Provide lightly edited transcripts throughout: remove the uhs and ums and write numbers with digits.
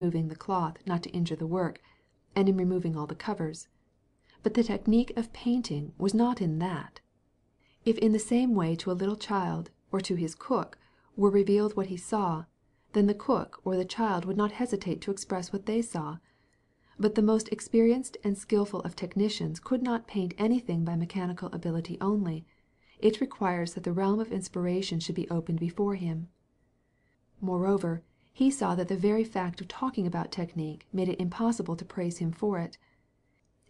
removing the cloth not to injure the work, and in removing all the covers. But the technique of painting was not in that. If in the same way to a little child, or to his cook, were revealed what he saw, then the cook or the child would not hesitate to express what they saw. But the most experienced and skilful of technicians could not paint anything by mechanical ability only. It requires that the realm of inspiration should be opened before him. Moreover, he saw that the very fact of talking about technique made it impossible to praise him for it.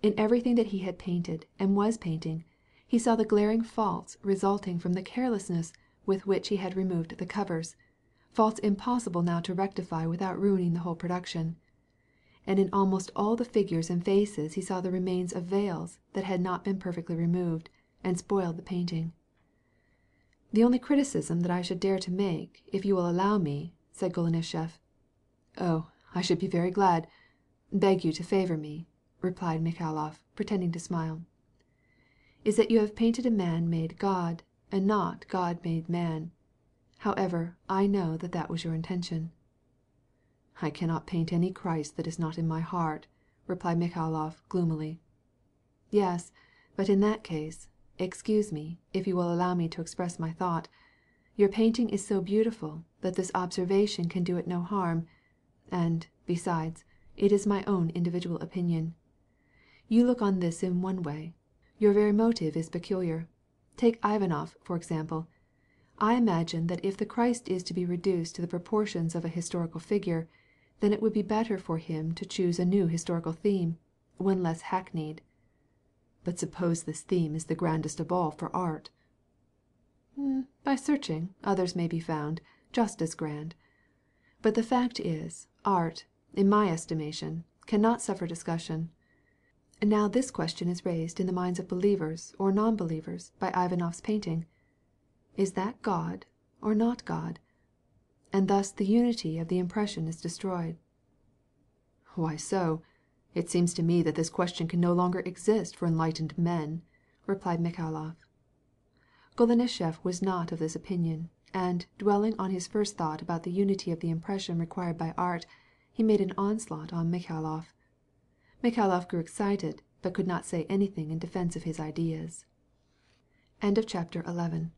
In everything that he had painted and was painting, he saw the glaring faults resulting from the carelessness with which he had removed the covers, faults impossible now to rectify without ruining the whole production. And in almost all the figures and faces he saw the remains of veils that had not been perfectly removed, and spoiled the painting. "The only criticism that I should dare to make, if you will allow me," said Golenishtchev. "Oh, I should be very glad, beg you to favor me," replied Michailoff, pretending to smile, "is that you have painted a man made God, and not God made man. However, I know that that was your intention." "I cannot paint any Christ that is not in my heart," replied Michailoff gloomily. "Yes, but in that case, excuse me, if you will allow me to express my thought, your painting is so beautiful that this observation can do it no harm, and, besides, it is my own individual opinion. You look on this in one way. Your very motive is peculiar. Take Ivanov, for example. I imagine that if the Christ is to be reduced to the proportions of a historical figure, then it would be better for him to choose a new historical theme, one less hackneyed." "But suppose this theme is the grandest of all for art?" "By searching, others may be found, just as grand. But the fact is, art, in my estimation, cannot suffer discussion. Now this question is raised in the minds of believers or non-believers by Ivanov's painting. Is that God or not God? And thus the unity of the impression is destroyed." "Why so? It seems to me that this question can no longer exist for enlightened men," replied Michailoff. Golenishtchev was not of this opinion, and, dwelling on his first thought about the unity of the impression required by art, he made an onslaught on Michailoff. Michailoff grew excited, but could not say anything in defense of his ideas. Chapter 12.